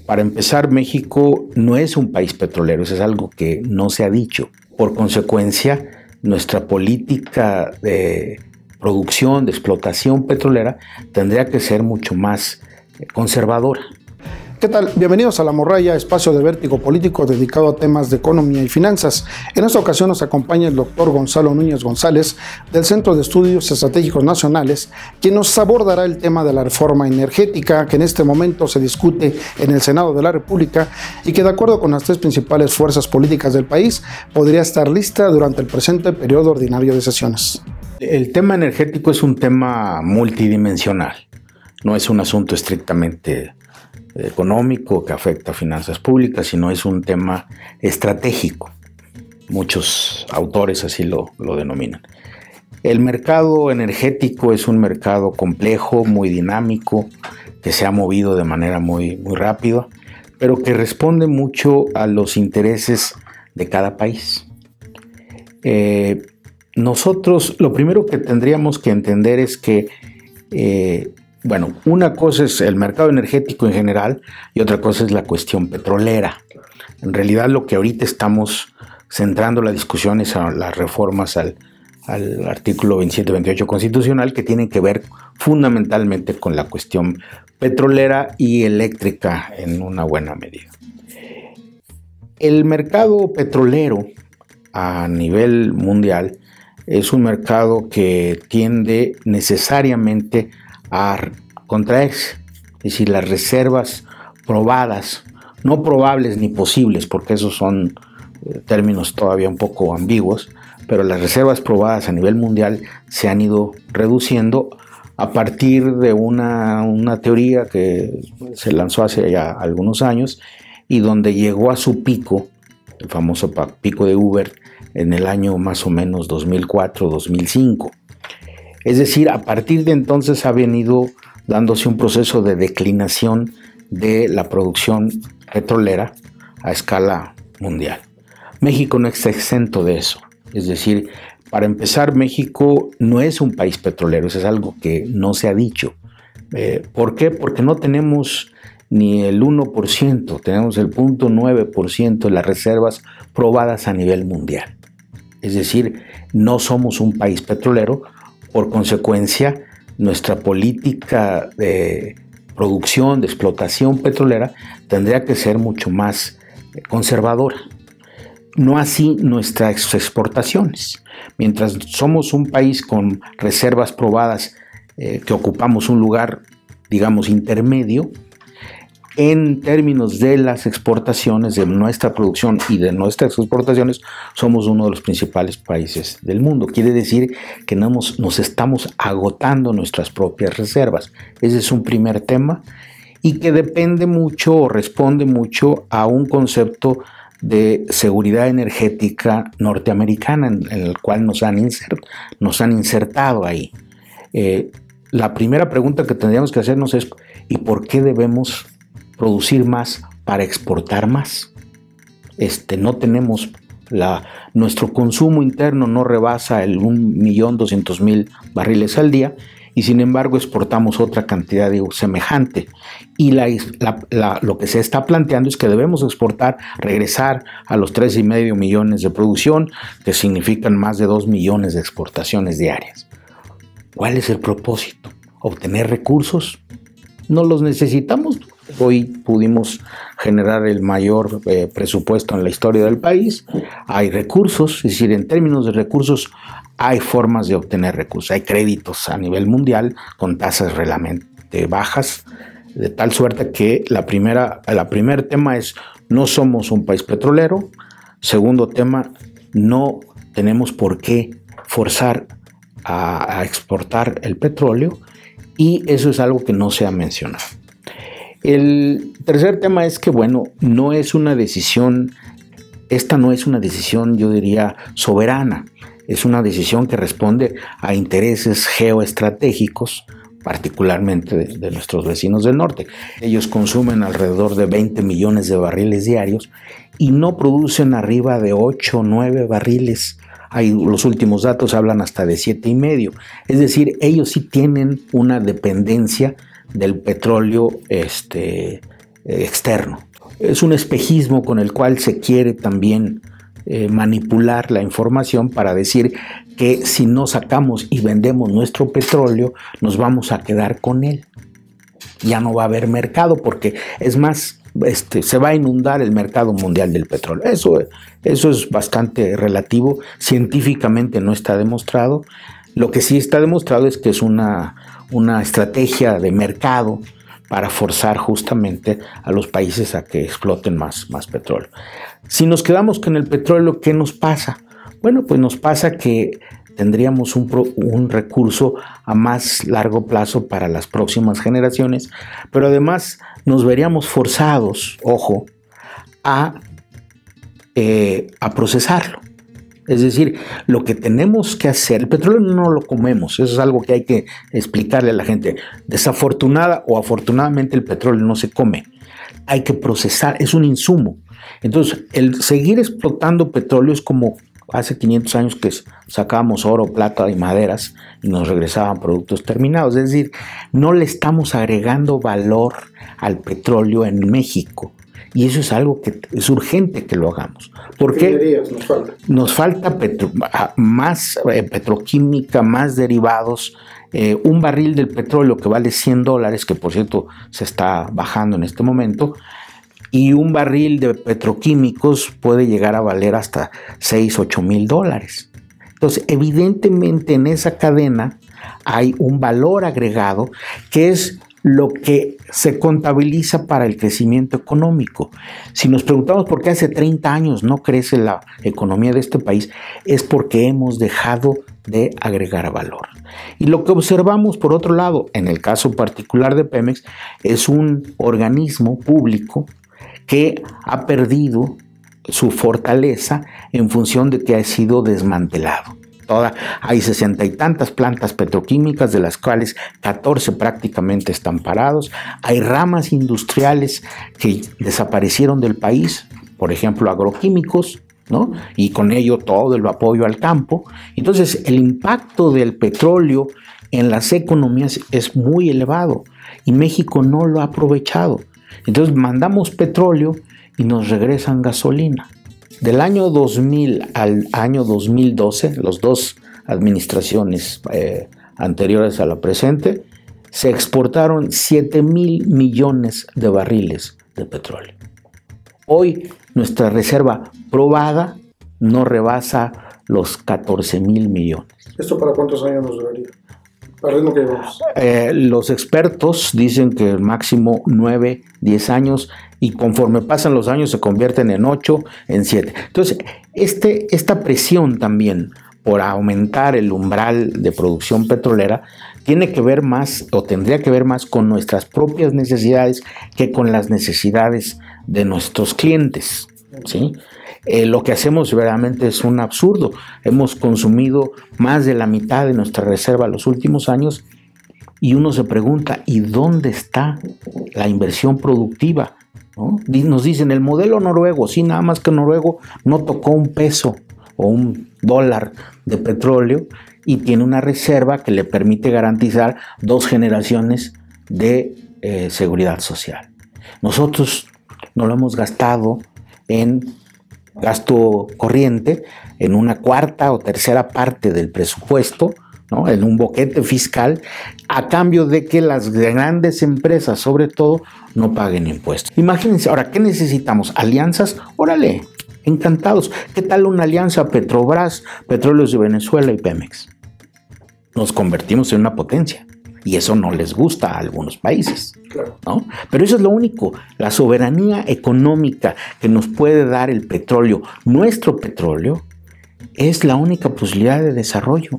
Para empezar, México no es un país petrolero, eso es algo que no se ha dicho. Por consecuencia, nuestra política de producción, de explotación petrolera, tendría que ser mucho más conservadora. ¿Qué tal? Bienvenidos a La Morralla, espacio de vértigo político dedicado a temas de economía y finanzas. En esta ocasión nos acompaña el doctor Gonzalo Núñez González del Centro de Estudios Estratégicos Nacionales, quien nos abordará el tema de la reforma energética que en este momento se discute en el Senado de la República y que, de acuerdo con las tres principales fuerzas políticas del país, podría estar lista durante el presente periodo ordinario de sesiones. El tema energético es un tema multidimensional, no es un asunto estrictamente económico que afecta a finanzas públicas, sino es un tema estratégico. Muchos autores así lo denominan. El mercado energético es un mercado complejo, muy dinámico, que se ha movido de manera muy rápida, pero que responde mucho a los intereses de cada país. Nosotros lo primero que tendríamos que entender es que una cosa es el mercado energético en general y otra cosa es la cuestión petrolera. En realidad lo que ahorita estamos centrando la discusión es a las reformas al artículo 27-28 constitucional, que tienen que ver fundamentalmente con la cuestión petrolera y eléctrica en una buena medida. El mercado petrolero a nivel mundial es un mercado que tiende necesariamente a contraerse, es decir, las reservas probadas, no probables ni posibles, porque esos son términos todavía un poco ambiguos, pero las reservas probadas a nivel mundial se han ido reduciendo a partir de una teoría que se lanzó hace ya algunos años y donde llegó a su pico, el famoso pico de Hoover, en el año más o menos 2004-2005. Es decir, a partir de entonces ha venido dándose un proceso de declinación de la producción petrolera a escala mundial. México no está exento de eso. Es decir, para empezar, México no es un país petrolero, eso es algo que no se ha dicho. ¿Por qué? Porque no tenemos ni el 1%, tenemos el 0.9% de las reservas probadas a nivel mundial. Es decir, no somos un país petrolero. Por consecuencia, nuestra política de producción, de explotación petrolera, tendría que ser mucho más conservadora. No así nuestras exportaciones. Mientras somos un país con reservas probadas que ocupamos un lugar, digamos, intermedio, en términos de las exportaciones, de nuestra producción y de nuestras exportaciones, somos uno de los principales países del mundo. Quiere decir que nos estamos agotando nuestras propias reservas. Ese es un primer tema y que depende mucho o responde mucho a un concepto de seguridad energética norteamericana en el cual nos han insertado ahí. La primera pregunta que tendríamos que hacernos es ¿y por qué debemos producir más para exportar más? No tenemos nuestro consumo interno no rebasa el 1.200.000 barriles al día y sin embargo exportamos otra cantidad semejante y lo que se está planteando es que debemos exportar, regresar a los 3,5 millones de producción, que significan más de 2 millones de exportaciones diarias. ¿Cuál es el propósito? ¿Obtener recursos? No los necesitamos. Hoy pudimos generar el mayor presupuesto en la historia del país. Hay recursos, es decir, en términos de recursos hay formas de obtener recursos. Hay créditos a nivel mundial con tasas realmente bajas, de tal suerte que el primer tema es no somos un país petrolero. Segundo tema, no tenemos por qué forzar a exportar el petróleo y eso es algo que no se ha mencionado. El tercer tema es que, no es una decisión, esta no es una decisión, yo diría, soberana. Es una decisión que responde a intereses geoestratégicos, particularmente de nuestros vecinos del norte. Ellos consumen alrededor de 20 millones de barriles diarios y no producen arriba de 8 o 9 barriles. Los últimos datos hablan hasta de 7,5. Es decir, ellos sí tienen una dependencia del petróleo externo. Es un espejismo con el cual se quiere también manipular la información para decir que si no sacamos y vendemos nuestro petróleo, nos vamos a quedar con él. Ya no va a haber mercado porque es más, se va a inundar el mercado mundial del petróleo. Eso es bastante relativo, científicamente no está demostrado. Lo que sí está demostrado es que es una estrategia de mercado para forzar justamente a los países a que exploten más petróleo. Si nos quedamos con el petróleo, ¿qué nos pasa? Bueno, pues nos pasa que tendríamos un recurso a más largo plazo para las próximas generaciones, pero además nos veríamos forzados, ojo, a procesarlo. Es decir, lo que tenemos que hacer, el petróleo no lo comemos, eso es algo que hay que explicarle a la gente. Desafortunada o afortunadamente el petróleo no se come, hay que procesar, es un insumo. Entonces, el seguir explotando petróleo es como hace 500 años que sacábamos oro, plata y maderas y nos regresaban productos terminados. Es decir, no le estamos agregando valor al petróleo en México. Y eso es algo que es urgente que lo hagamos. Porque nos falta más petroquímica, más derivados. Un barril del petróleo que vale $100, que por cierto se está bajando en este momento, y un barril de petroquímicos puede llegar a valer hasta $6,000-8,000. Entonces, evidentemente en esa cadena hay un valor agregado que es lo que se contabiliza para el crecimiento económico. Si nos preguntamos por qué hace 30 años no crece la economía de este país, es porque hemos dejado de agregar valor. Y lo que observamos, por otro lado, en el caso particular de Pemex, es un organismo público que ha perdido su fortaleza en función de que ha sido desmantelado. Hay 60 y tantas plantas petroquímicas, de las cuales 14 prácticamente están parados. Hay ramas industriales que desaparecieron del país, por ejemplo agroquímicos, ¿no? Y con ello todo el apoyo al campo. Entonces el impacto del petróleo en las economías es muy elevado y México no lo ha aprovechado. Entonces mandamos petróleo y nos regresan gasolina. Del año 2000 al año 2012, las dos administraciones anteriores a la presente, se exportaron 7,000 millones de barriles de petróleo. Hoy nuestra reserva probada no rebasa los 14,000 millones. ¿Esto para cuántos años nos duraría? ¿Al ritmo que llevamos? Los expertos dicen que el máximo 9, 10 años, y conforme pasan los años se convierten en 8, en 7. Entonces, esta presión también por aumentar el umbral de producción petrolera tiene que ver más, o tendría que ver más, con nuestras propias necesidades que con las necesidades de nuestros clientes, ¿sí? Lo que hacemos verdaderamente es un absurdo. Hemos consumido más de la mitad de nuestra reserva los últimos años y uno se pregunta, ¿y dónde está la inversión productiva? ¿No? Nos dicen el modelo noruego, sí, nada más que noruego no tocó un peso o un dólar de petróleo y tiene una reserva que le permite garantizar 2 generaciones de seguridad social. Nosotros no lo hemos gastado en gasto corriente, en una cuarta o tercera parte del presupuesto, ¿no? En un boquete fiscal, a cambio de que las grandes empresas, sobre todo, no paguen impuestos. Imagínense, ahora, ¿qué necesitamos? ¿Alianzas? Órale, encantados. ¿Qué tal una alianza Petrobras, Petróleos de Venezuela y Pemex? Nos convertimos en una potencia. Y eso no les gusta a algunos países, ¿no? Pero eso es lo único. La soberanía económica que nos puede dar el petróleo, nuestro petróleo, es la única posibilidad de desarrollo.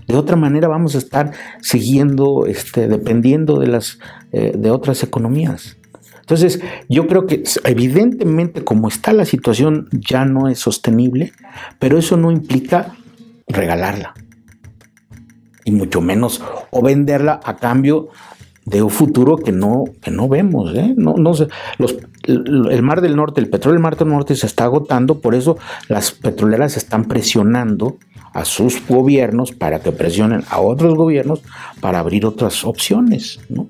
De otra manera vamos a estar siguiendo, dependiendo de otras economías. Entonces, yo creo que evidentemente como está la situación ya no es sostenible, pero eso no implica regalarla. Y mucho menos o venderla a cambio de un futuro que no vemos, ¿eh? No sé, el Mar del Norte, el petróleo del Mar del Norte se está agotando, por eso las petroleras están presionando a sus gobiernos para que presionen a otros gobiernos para abrir otras opciones, ¿no?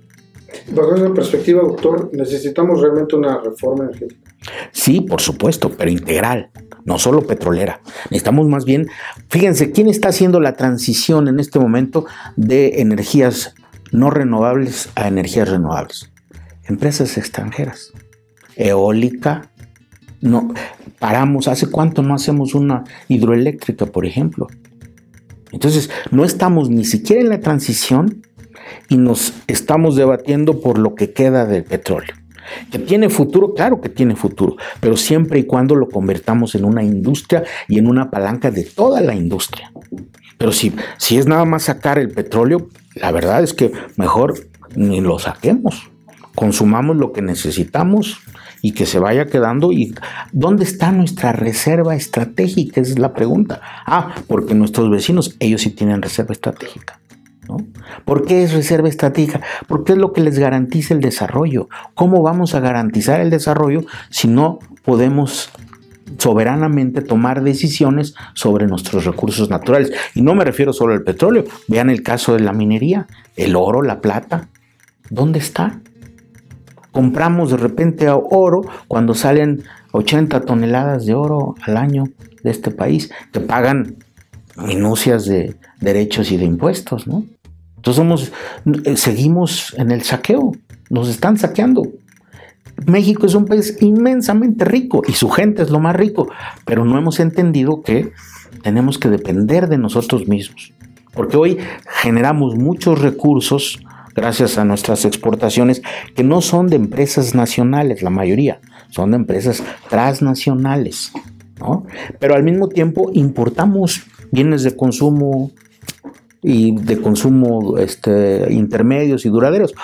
Bajo esa perspectiva, doctor, ¿necesitamos realmente una reforma energética? Sí, por supuesto, pero integral, no solo petrolera. Necesitamos más bien, fíjense, ¿quién está haciendo la transición en este momento de energías no renovables a energías renovables? Empresas extranjeras. Eólica, no, paramos, ¿hace cuánto no hacemos una hidroeléctrica, por ejemplo? Entonces, no estamos ni siquiera en la transición y nos estamos debatiendo por lo que queda del petróleo. ¿Que tiene futuro? Claro que tiene futuro, pero siempre y cuando lo convertamos en una industria y en una palanca de toda la industria. Pero si es nada más sacar el petróleo, la verdad es que mejor ni lo saquemos. Consumamos lo que necesitamos y que se vaya quedando. ¿Y dónde está nuestra reserva estratégica? Esa es la pregunta. Porque nuestros vecinos, ellos sí tienen reserva estratégica, ¿no? ¿Por qué es reserva estratégica? Porque es lo que les garantiza el desarrollo. ¿Cómo vamos a garantizar el desarrollo si no podemos soberanamente tomar decisiones sobre nuestros recursos naturales? Y no me refiero solo al petróleo. Vean el caso de la minería, el oro, la plata. ¿Dónde está? Compramos de repente oro cuando salen 80 toneladas de oro al año de este país, que pagan minucias de derechos y de impuestos, ¿no? Entonces seguimos en el saqueo, nos están saqueando. México es un país inmensamente rico y su gente es lo más rico, pero no hemos entendido que tenemos que depender de nosotros mismos, porque hoy generamos muchos recursos gracias a nuestras exportaciones que no son de empresas nacionales, la mayoría, son de empresas transnacionales, ¿no? Pero al mismo tiempo importamos bienes de consumo y de consumo intermedios y duraderos.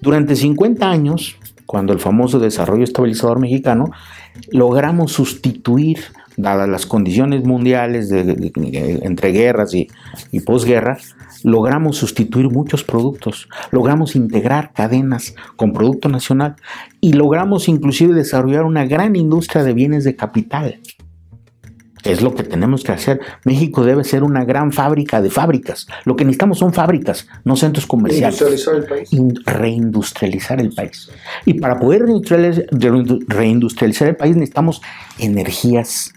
Durante 50 años, cuando el famoso desarrollo estabilizador mexicano, logramos sustituir, dadas las condiciones mundiales entre guerras y posguerra, logramos sustituir muchos productos, logramos integrar cadenas con producto nacional y logramos inclusive desarrollar una gran industria de bienes de capital. Es lo que tenemos que hacer. México debe ser una gran fábrica de fábricas. Lo que necesitamos son fábricas, no centros comerciales. Industrializar el país. Reindustrializar el país. Y para poder reindustrializar el país necesitamos energías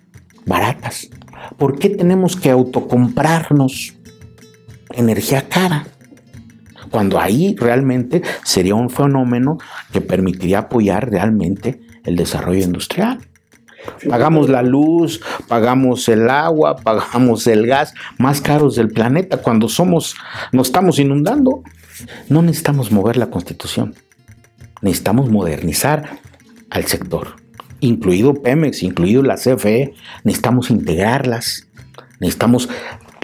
baratas. ¿Por qué tenemos que autocomprarnos energía cara? Cuando ahí realmente sería un fenómeno que permitiría apoyar realmente el desarrollo industrial. Pagamos la luz, pagamos el agua, pagamos el gas más caros del planeta cuando nos estamos inundando. No necesitamos mover la Constitución, necesitamos modernizar al sector, incluido Pemex, incluido la CFE. Necesitamos integrarlas, necesitamos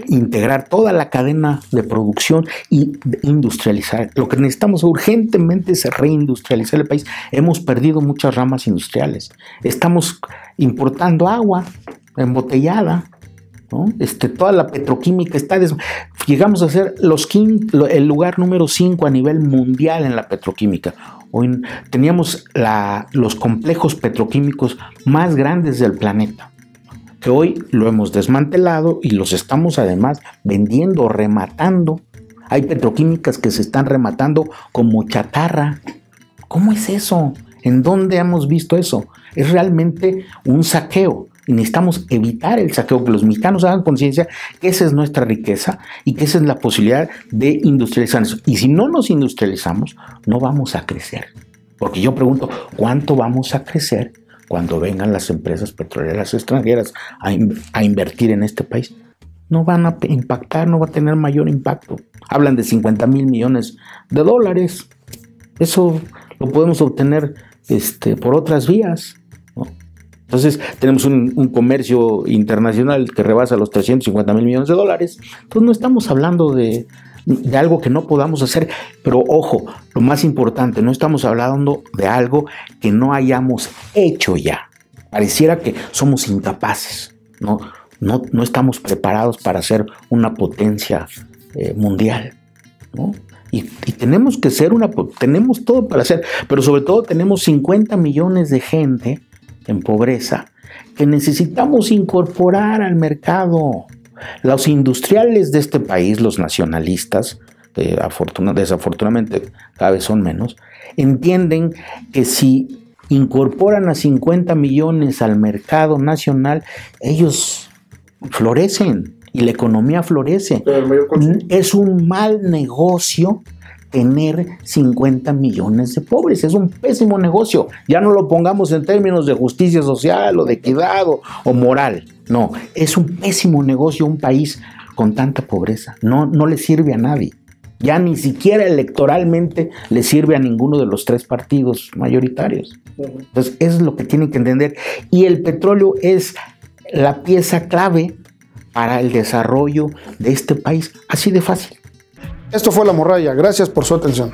integrar toda la cadena de producción y industrializar. Lo que necesitamos urgentemente es reindustrializar el país. Hemos perdido muchas ramas industriales. Estamos importando agua embotellada, ¿no? Toda la petroquímica está... Llegamos a ser el lugar número 5 a nivel mundial en la petroquímica. Hoy teníamos los complejos petroquímicos más grandes del planeta, que hoy lo hemos desmantelado y los estamos además vendiendo, rematando. Hay petroquímicas que se están rematando como chatarra. ¿Cómo es eso? ¿En dónde hemos visto eso? Es realmente un saqueo y necesitamos evitar el saqueo, que los mexicanos hagan conciencia que esa es nuestra riqueza y que esa es la posibilidad de industrializarnos. Y si no nos industrializamos, no vamos a crecer. Porque yo pregunto, ¿cuánto vamos a crecer cuando vengan las empresas petroleras extranjeras a invertir en este país? No van a impactar, no va a tener mayor impacto. Hablan de 50 mil millones de dólares. Eso lo podemos obtener por otras vías, ¿no? Entonces tenemos un comercio internacional que rebasa los 350 mil millones de dólares. Entonces no estamos hablando de algo que no podamos hacer, pero ojo, lo más importante, no estamos hablando de algo que no hayamos hecho ya. Pareciera que somos incapaces, no estamos preparados para ser una potencia mundial, ¿no? Y tenemos que ser tenemos todo para hacer, pero sobre todo tenemos 50 millones de gente en pobreza que necesitamos incorporar al mercado. Los industriales de este país, los nacionalistas, que desafortunadamente cada vez son menos, entienden que si incorporan a 50 millones al mercado nacional, ellos florecen y la economía florece. Es un mal negocio tener 50 millones de pobres, es un pésimo negocio. Ya no lo pongamos en términos de justicia social o de equidad o moral. No, es un pésimo negocio un país con tanta pobreza. No le sirve a nadie. Ya ni siquiera electoralmente le sirve a ninguno de los 3 partidos mayoritarios. Entonces, eso es lo que tienen que entender. Y el petróleo es la pieza clave para el desarrollo de este país. Así de fácil. Esto fue La Morralla. Gracias por su atención.